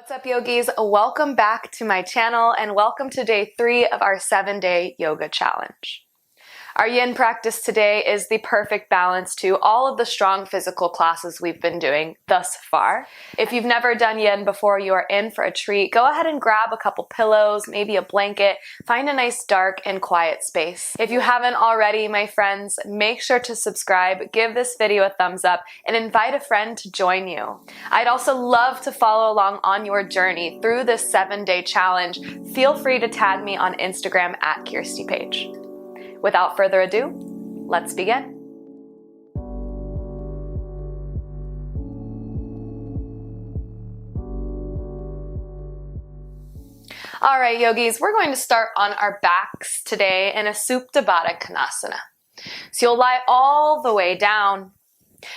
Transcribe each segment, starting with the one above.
What's up, yogis? Welcome back to my channel and welcome to day 3 of our 7-day yoga challenge. Our yin practice today is the perfect balance to all of the strong physical classes we've been doing thus far. If you've never done yin before, you are in for a treat. Go ahead and grab a couple pillows, maybe a blanket, find a nice dark and quiet space. If you haven't already, my friends, make sure to subscribe, give this video a thumbs up, and invite a friend to join you. I'd also love to follow along on your journey through this 7-day challenge. Feel free to tag me on Instagram at KirstyPage. Without further ado, let's begin. All right, yogis, we're going to start on our backs today in a Supta Baddha Konasana. So you'll lie all the way down.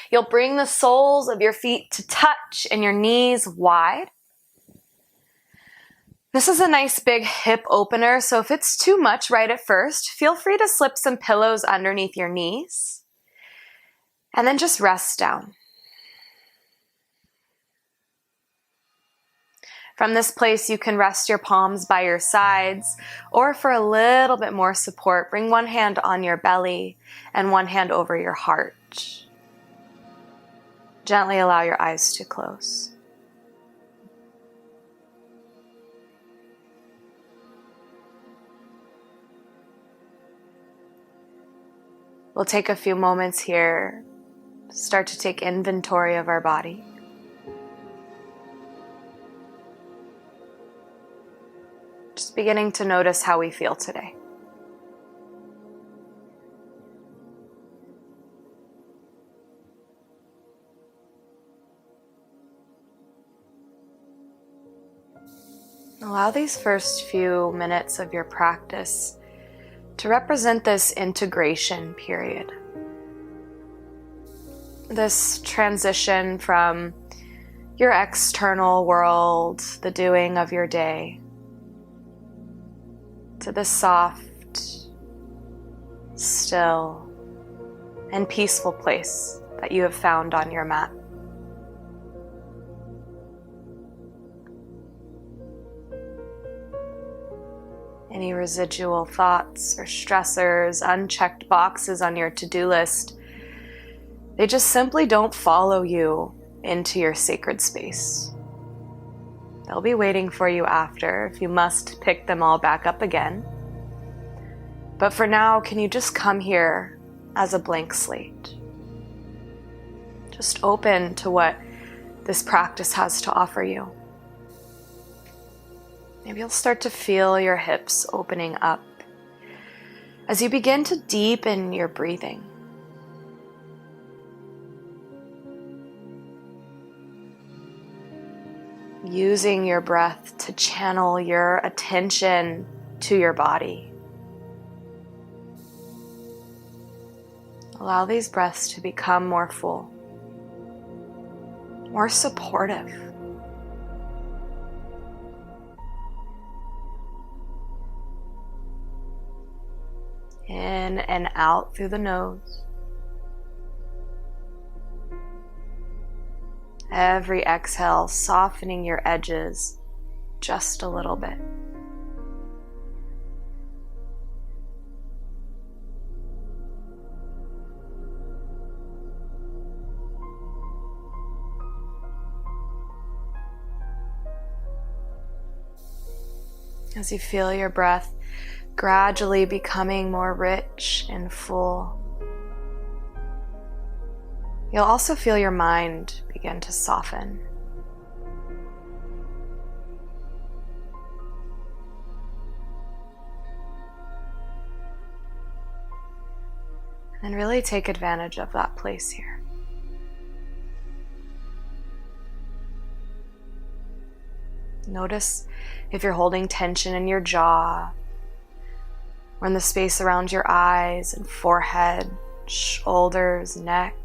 You'll bring the soles of your feet to touch and your knees wide. This is a nice big hip opener, so if it's too much right at first, feel free to slip some pillows underneath your knees and then just rest down. From this place, you can rest your palms by your sides, or for a little bit more support, bring one hand on your belly and one hand over your heart. Gently allow your eyes to close. We'll take a few moments here, start to take inventory of our body. Just beginning to notice how we feel today. Allow these first few minutes of your practice to represent this integration period. This transition from your external world, the doing of your day, to the soft, still, and peaceful place that you have found on your mat. Any residual thoughts or stressors, unchecked boxes on your to-do list, they just simply don't follow you into your sacred space. They'll be waiting for you after if you must pick them all back up again. But for now, can you just come here as a blank slate? Just open to what this practice has to offer you. Maybe you'll start to feel your hips opening up as you begin to deepen your breathing. Using your breath to channel your attention to your body. Allow these breaths to become more full, more supportive. In and out through the nose. Every exhale, softening your edges just a little bit. As you feel your breath gradually becoming more rich and full, you'll also feel your mind begin to soften. And really take advantage of that place here. Notice if you're holding tension in your jaw, or in the space around your eyes and forehead, shoulders, neck.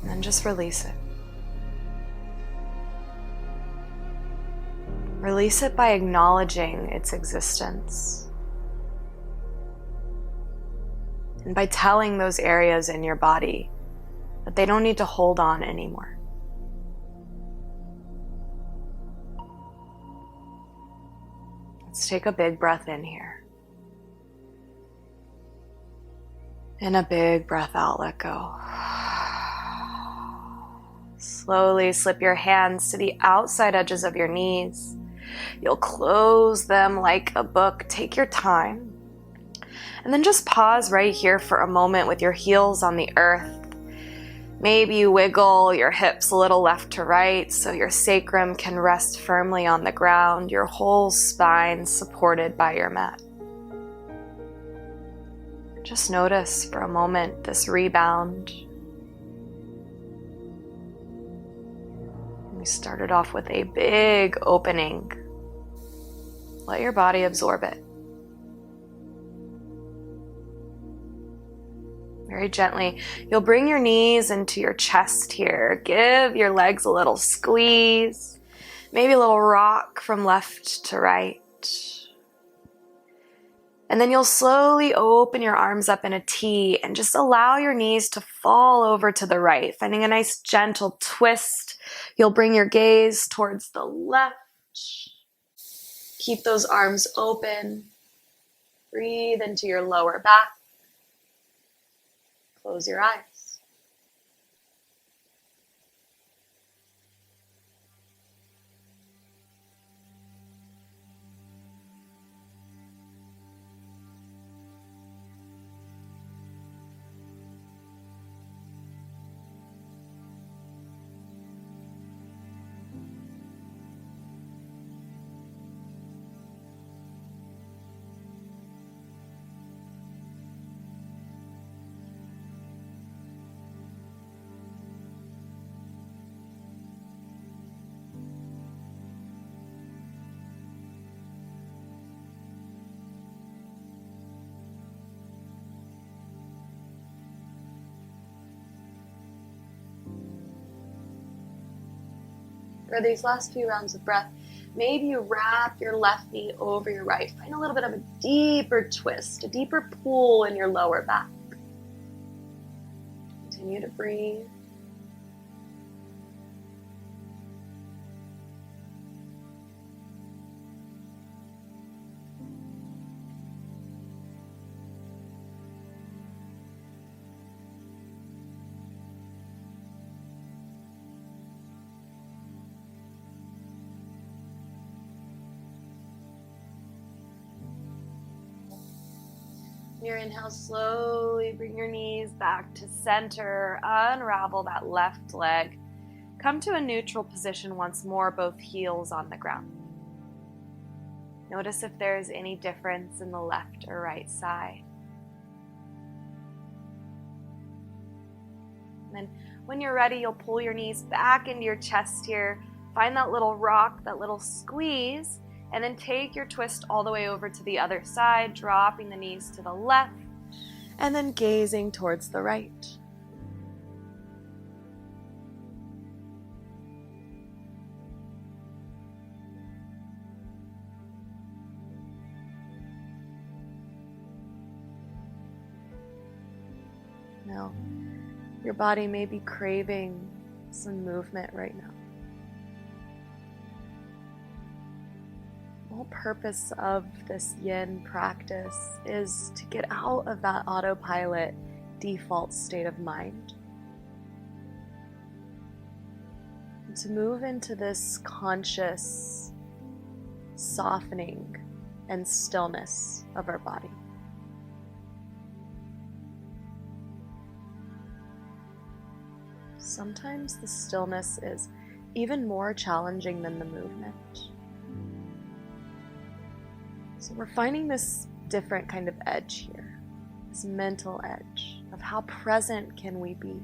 And then just release it. Release it by acknowledging its existence. And by telling those areas in your body that they don't need to hold on anymore. Let's take a big breath in here. And a big breath out, let go. Slowly slip your hands to the outside edges of your knees. You'll close them like a book. Take your time. And then just pause right here for a moment with your heels on the earth. Maybe you wiggle your hips a little left to right so your sacrum can rest firmly on the ground, your whole spine supported by your mat. Just notice for a moment this rebound. We started off with a big opening. Let your body absorb it. Very gently, you'll bring your knees into your chest here. Give your legs a little squeeze. Maybe a little rock from left to right. And then you'll slowly open your arms up in a T and just allow your knees to fall over to the right, finding a nice gentle twist. You'll bring your gaze towards the left. Keep those arms open. Breathe into your lower back. Close your eyes. For these last few rounds of breath, maybe you wrap your left knee over your right. Find a little bit of a deeper twist, a deeper pull in your lower back. Continue to breathe. Your inhale, slowly bring your knees back to center. Unravel that left leg. Come to a neutral position once more, both heels on the ground. Notice if there's any difference in the left or right side. And then when you're ready, you'll pull your knees back into your chest here. Find that little rock, that little squeeze. And then take your twist all the way over to the other side, dropping the knees to the left, and then gazing towards the right. Now, your body may be craving some movement right now. The whole purpose of this yin practice is to get out of that autopilot default state of mind. And to move into this conscious softening and stillness of our body. Sometimes the stillness is even more challenging than the movement. So we're finding this different kind of edge here, this mental edge of how present can we be?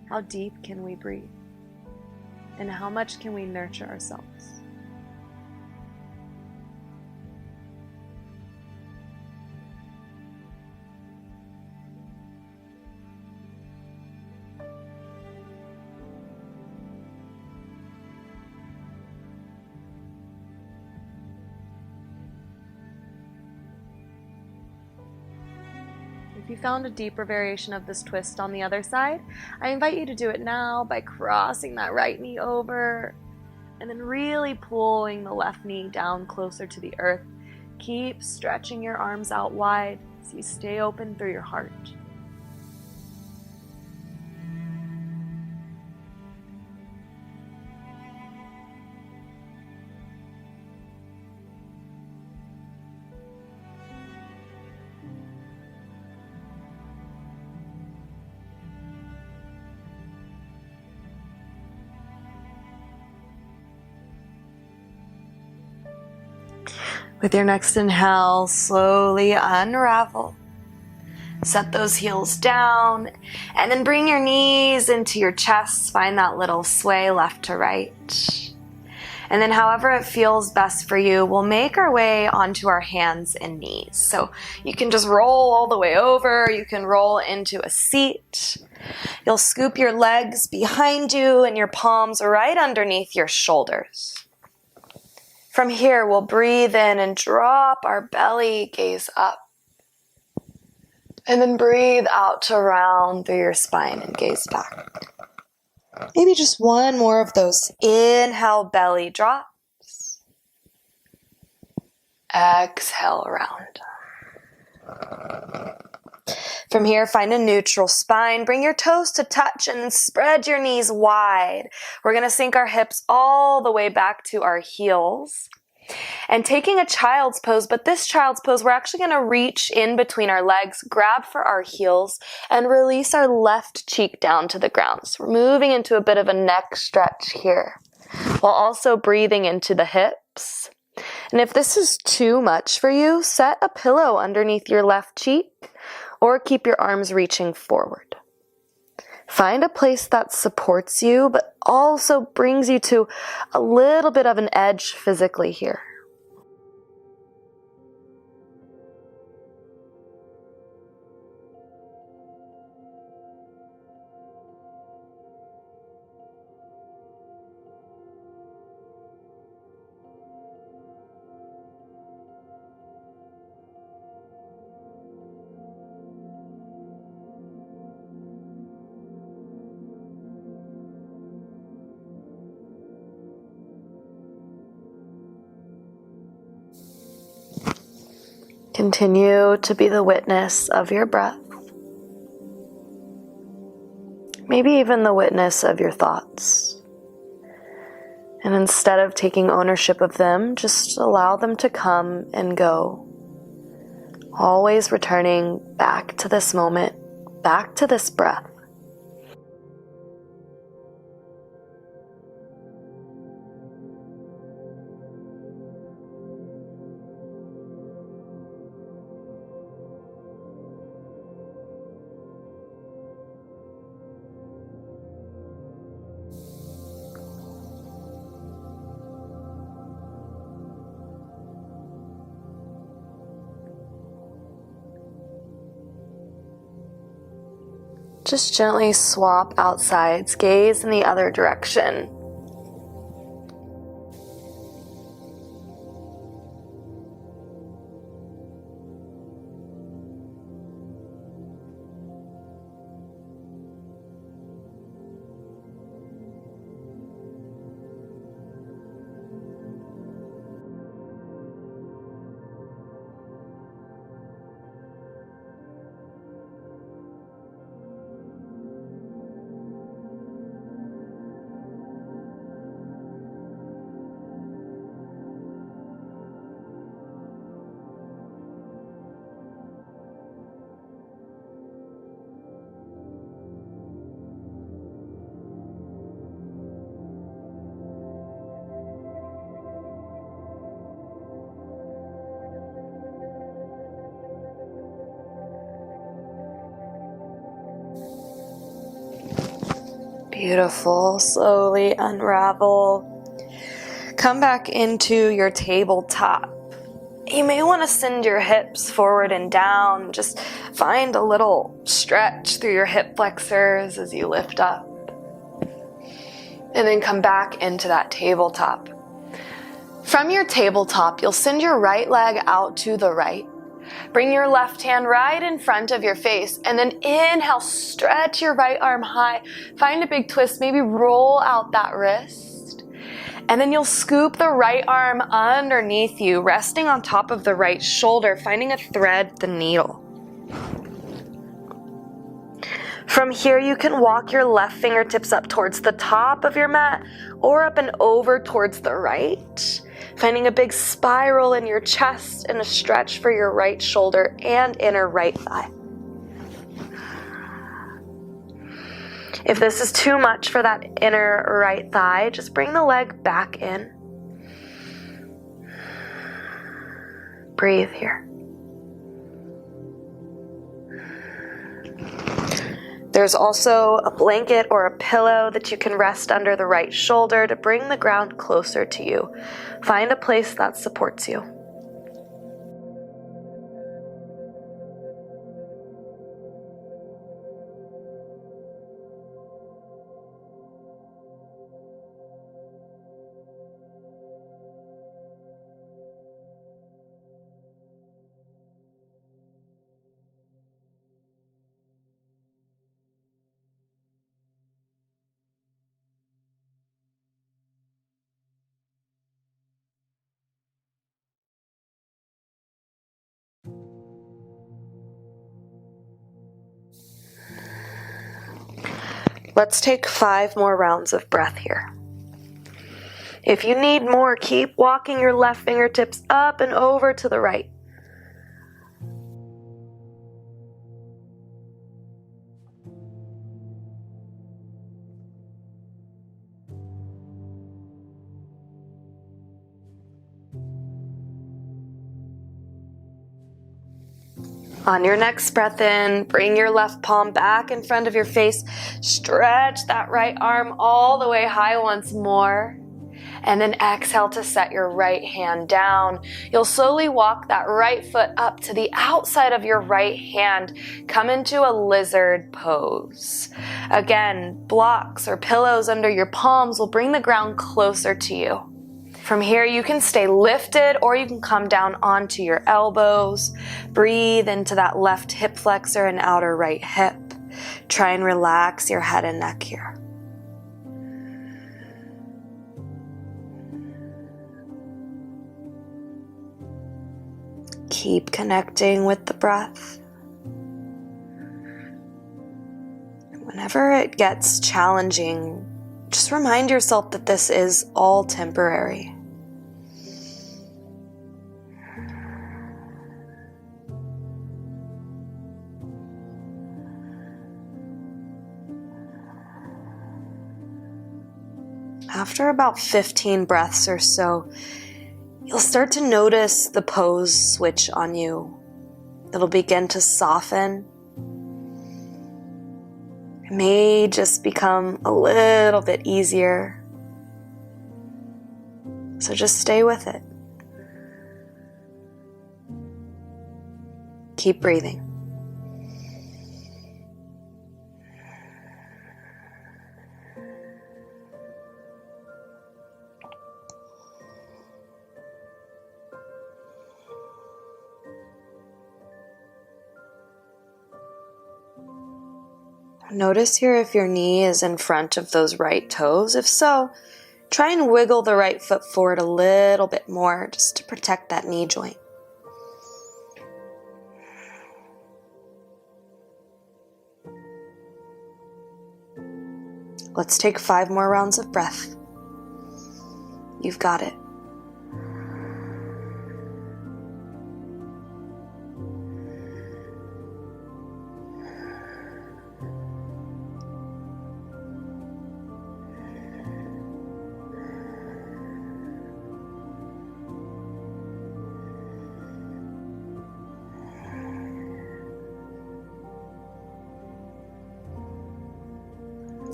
How deep can we breathe? And how much can we nurture ourselves? If you found a deeper variation of this twist on the other side, I invite you to do it now by crossing that right knee over and then really pulling the left knee down closer to the earth. Keep stretching your arms out wide so you stay open through your heart. With your next inhale, slowly unravel. Set those heels down, and then bring your knees into your chest. Find that little sway left to right. And then however it feels best for you, we'll make our way onto our hands and knees. So you can just roll all the way over. You can roll into a seat. You'll scoop your legs behind you and your palms right underneath your shoulders. From here, we'll breathe in and drop our belly, gaze up. And then breathe out to round through your spine and gaze back. Maybe just one more of those. Inhale, belly drops. Exhale, round. From here, find a neutral spine. Bring your toes to touch and then spread your knees wide. We're going to sink our hips all the way back to our heels. And taking a child's pose, but this child's pose, we're actually going to reach in between our legs, grab for our heels, and release our left cheek down to the ground. So we're moving into a bit of a neck stretch here, while also breathing into the hips. And if this is too much for you, set a pillow underneath your left cheek, or keep your arms reaching forward. Find a place that supports you, but also brings you to a little bit of an edge physically here. Continue to be the witness of your breath. Maybe even the witness of your thoughts. And instead of taking ownership of them, just allow them to come and go. Always returning back to this moment, back to this breath. Just gently swap out sides, gaze in the other direction. Beautiful. Slowly unravel. Come back into your tabletop. You may want to send your hips forward and down. Just find a little stretch through your hip flexors as you lift up. And then come back into that tabletop. From your tabletop, you'll send your right leg out to the right. Bring your left hand right in front of your face, and then inhale, stretch your right arm high. Find a big twist, maybe roll out that wrist. And then you'll scoop the right arm underneath you, resting on top of the right shoulder, finding a thread, the needle. From here, you can walk your left fingertips up towards the top of your mat or up and over towards the right, finding a big spiral in your chest and a stretch for your right shoulder and inner right thigh. If this is too much for that inner right thigh, just bring the leg back in. Breathe here. There's also a blanket or a pillow that you can rest under the right shoulder to bring the ground closer to you. Find a place that supports you. Let's take 5 more rounds of breath here. If you need more, keep walking your left fingertips up and over to the right. On your next breath in, bring your left palm back in front of your face. Stretch that right arm all the way high once more. And then exhale to set your right hand down. You'll slowly walk that right foot up to the outside of your right hand. Come into a lizard pose. Again, blocks or pillows under your palms will bring the ground closer to you. From here, you can stay lifted or you can come down onto your elbows. Breathe into that left hip flexor and outer right hip. Try and relax your head and neck here. Keep connecting with the breath. Whenever it gets challenging, just remind yourself that this is all temporary. After about 15 breaths or so, you'll start to notice the pose switch on you. It'll begin to soften. It may just become a little bit easier. So just stay with it. Keep breathing. Notice here if your knee is in front of those right toes. If so, try and wiggle the right foot forward a little bit more just to protect that knee joint. Let's take 5 more rounds of breath. You've got it.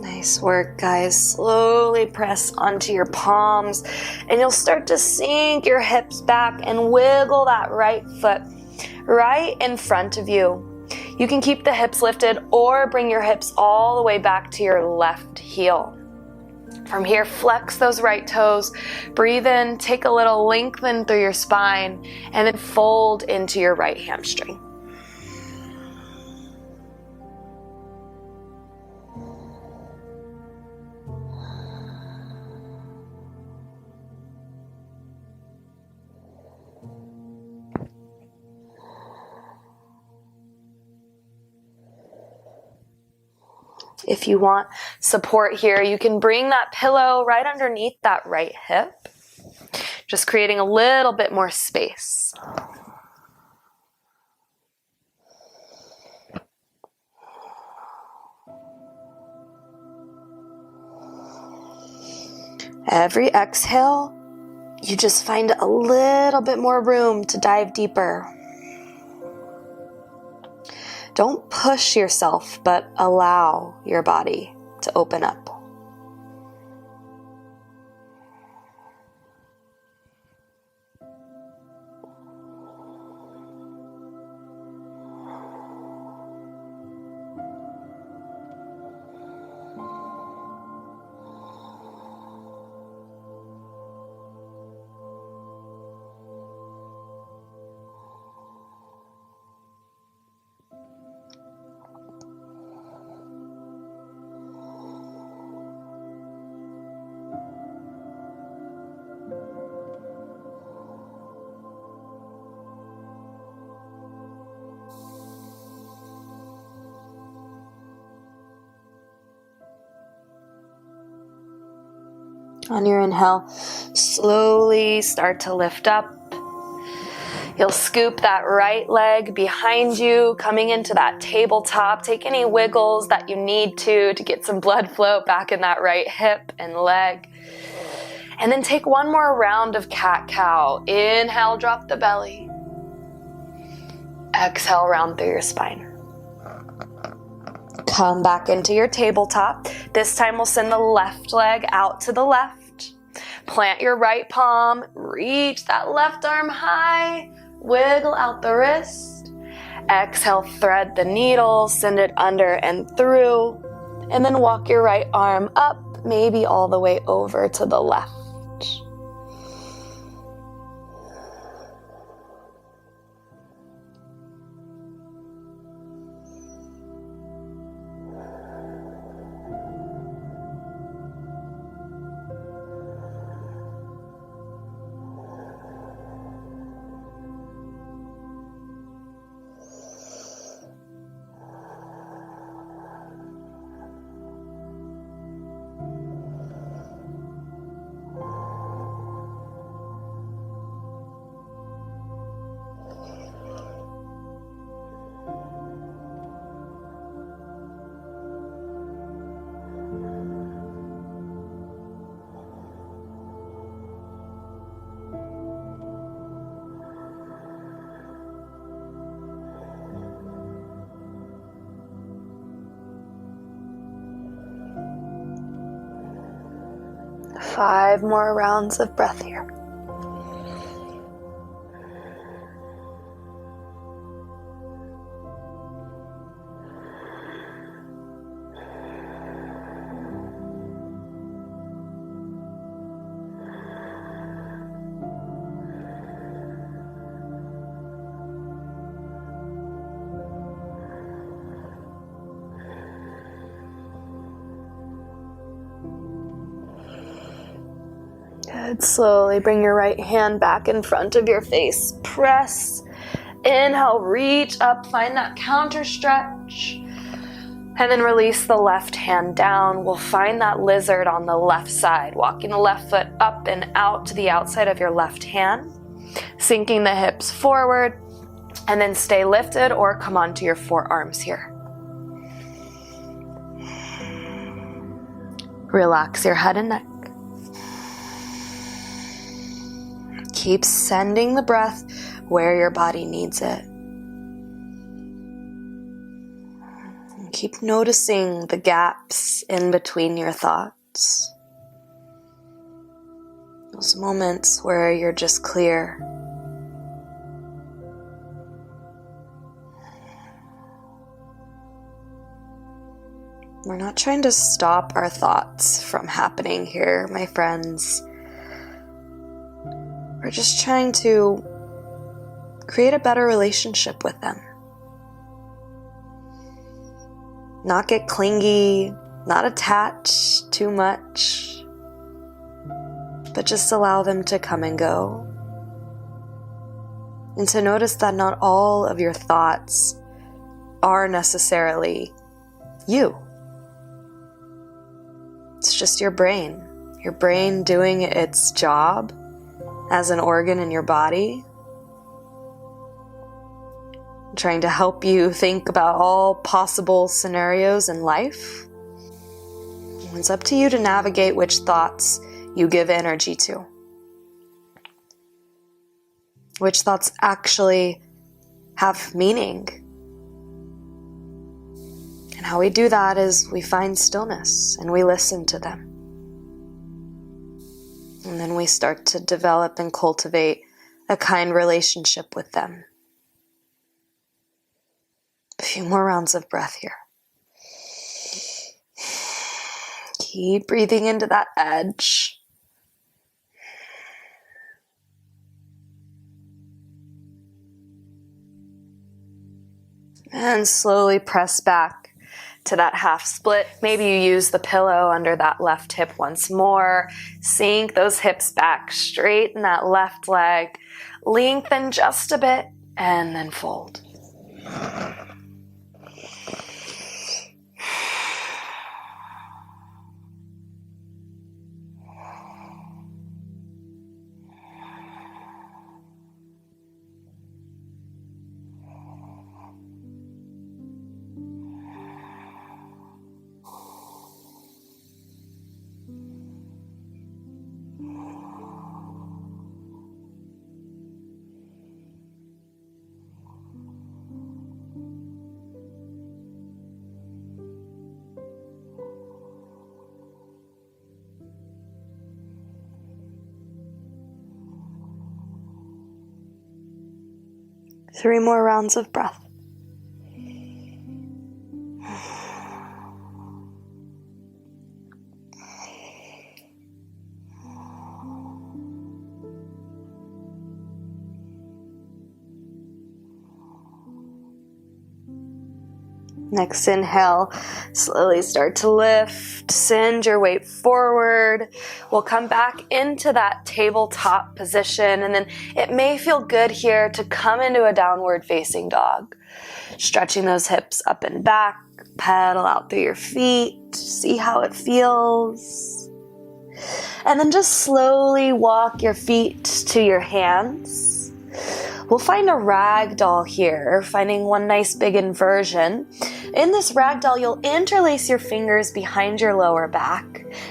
Nice work, guys. Slowly press onto your palms and you'll start to sink your hips back and wiggle that right foot right in front of you. You can keep the hips lifted or bring your hips all the way back to your left heel. From here, flex those right toes. Breathe in, take a little lengthen through your spine, and then fold into your right hamstring. If you want support here, you can bring that pillow right underneath that right hip, just creating a little bit more space. Every exhale, you just find a little bit more room to dive deeper. Don't push yourself, but allow your body to open up. On your inhale, slowly start to lift up. You'll scoop that right leg behind you, coming into that tabletop. Take any wiggles that you need to get some blood flow back in that right hip and leg. And then take one more round of cat-cow. Inhale, drop the belly. Exhale, round through your spine. Come back into your tabletop. This time we'll send the left leg out to the left. Plant your right palm, reach that left arm high, wiggle out the wrist. Exhale, thread the needle, send it under and through, and then walk your right arm up, maybe all the way over to the left. Five more rounds of breath here. Good. Slowly bring your right hand back in front of your face. Press. Inhale, reach up, find that counter stretch. And then release the left hand down. We'll find that lizard on the left side, walking the left foot up and out to the outside of your left hand, sinking the hips forward, and then stay lifted or come onto your forearms here. Relax your head and neck. Keep sending the breath where your body needs it. And keep noticing the gaps in between your thoughts. Those moments where you're just clear. We're not trying to stop our thoughts from happening here, my friends. We're just trying to create a better relationship with them. Not get clingy, not attach too much, but just allow them to come and go. And to notice that not all of your thoughts are necessarily you. just your brain doing its job as an organ in your body, trying to help you think about all possible scenarios in life. It's up to you to navigate which thoughts you give energy to. Which thoughts actually have meaning. And how we do that is we find stillness and we listen to them. And then we start to develop and cultivate a kind relationship with them. A few more rounds of breath here. Keep breathing into that edge. And slowly press back to that half split. Maybe you use the pillow under that left hip once more. Sink those hips back, straighten that left leg, lengthen just a bit, and then fold. Three more rounds of breath. Next inhale, slowly start to lift, send your weight forward. We'll come back into that tabletop position, and then it may feel good here to come into a downward facing dog. Stretching those hips up and back, pedal out through your feet, see how it feels. And then just slowly walk your feet to your hands. We'll find a ragdoll here, finding one nice big inversion. In this ragdoll, you'll interlace your fingers behind your lower back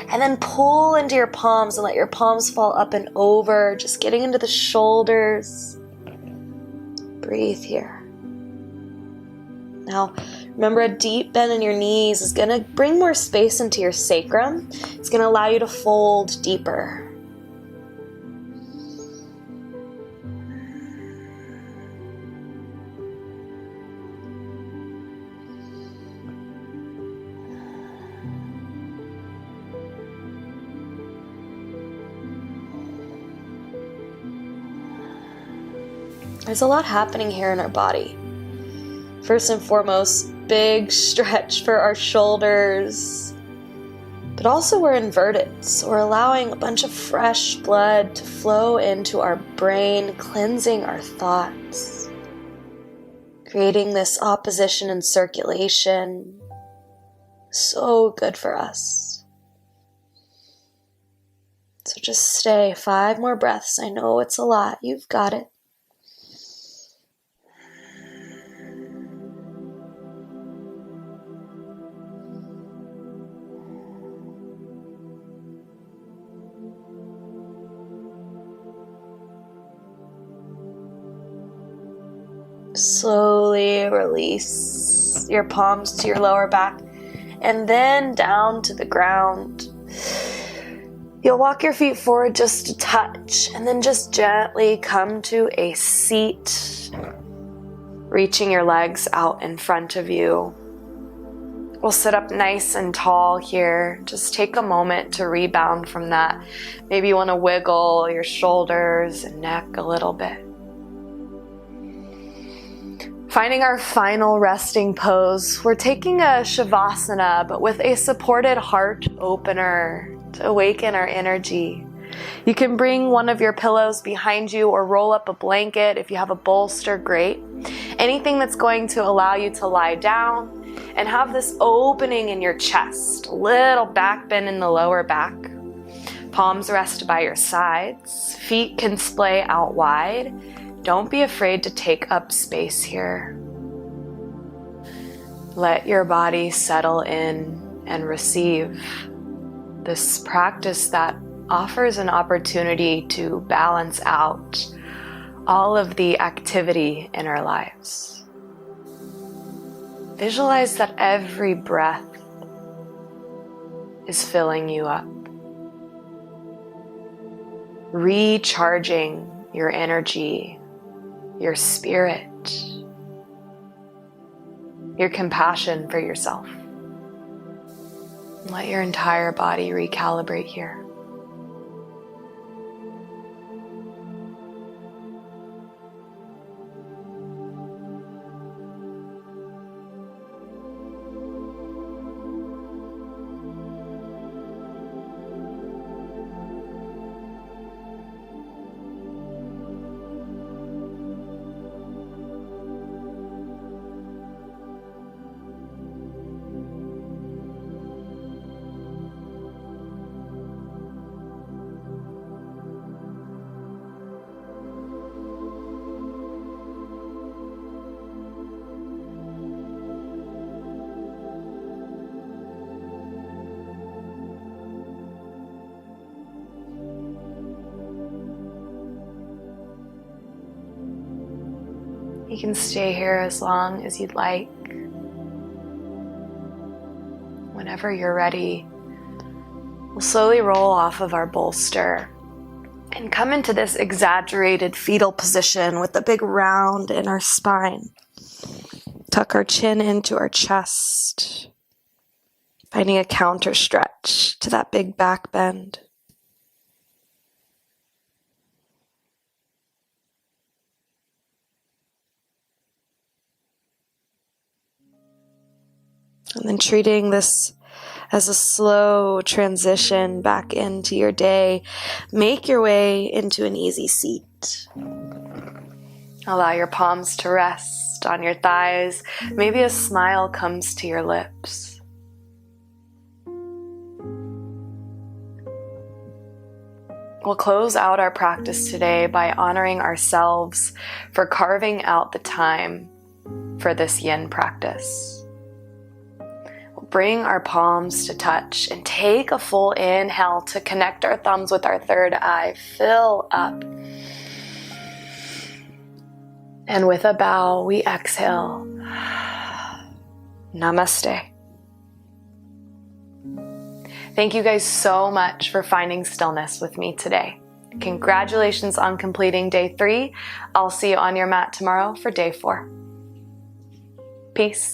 and then pull into your palms and let your palms fall up and over, just getting into the shoulders. Breathe here. Now, remember, a deep bend in your knees is going to bring more space into your sacrum. It's going to allow you to fold deeper. There's a lot happening here in our body. First and foremost, big stretch for our shoulders, but also we're inverted, so we're allowing a bunch of fresh blood to flow into our brain, cleansing our thoughts, creating this opposition and circulation. So good for us. So just stay 5 more breaths. I know it's a lot. You've got it. Slowly release your palms to your lower back and then down to the ground. You'll walk your feet forward just a touch and then just gently come to a seat, reaching your legs out in front of you. We'll sit up nice and tall here. Just take a moment to rebound from that. Maybe you want to wiggle your shoulders and neck a little bit. Finding our final resting pose, we're taking a Savasana, but with a supported heart opener to awaken our energy. You can bring one of your pillows behind you or roll up a blanket. If you have a bolster, great. Anything that's going to allow you to lie down and have this opening in your chest, little back bend in the lower back. Palms rest by your sides, feet can splay out wide. Don't be afraid to take up space here. Let your body settle in and receive this practice that offers an opportunity to balance out all of the activity in our lives. Visualize that every breath is filling you up, recharging your energy, your spirit, your compassion for yourself. Let your entire body recalibrate here. You can stay here as long as you'd like. Whenever you're ready, we'll slowly roll off of our bolster and come into this exaggerated fetal position with a big round in our spine. Tuck our chin into our chest, finding a counter stretch to that big back bend. And then treating this as a slow transition back into your day, make your way into an easy seat. Allow your palms to rest on your thighs. Maybe a smile comes to your lips. We'll close out our practice today by honoring ourselves for carving out the time for this yin practice. Bring our palms to touch and take a full inhale to connect our thumbs with our third eye. Fill up. And with a bow, we exhale. Namaste. Thank you guys so much for finding stillness with me today. Congratulations on completing day 3. I'll see you on your mat tomorrow for day 4. Peace.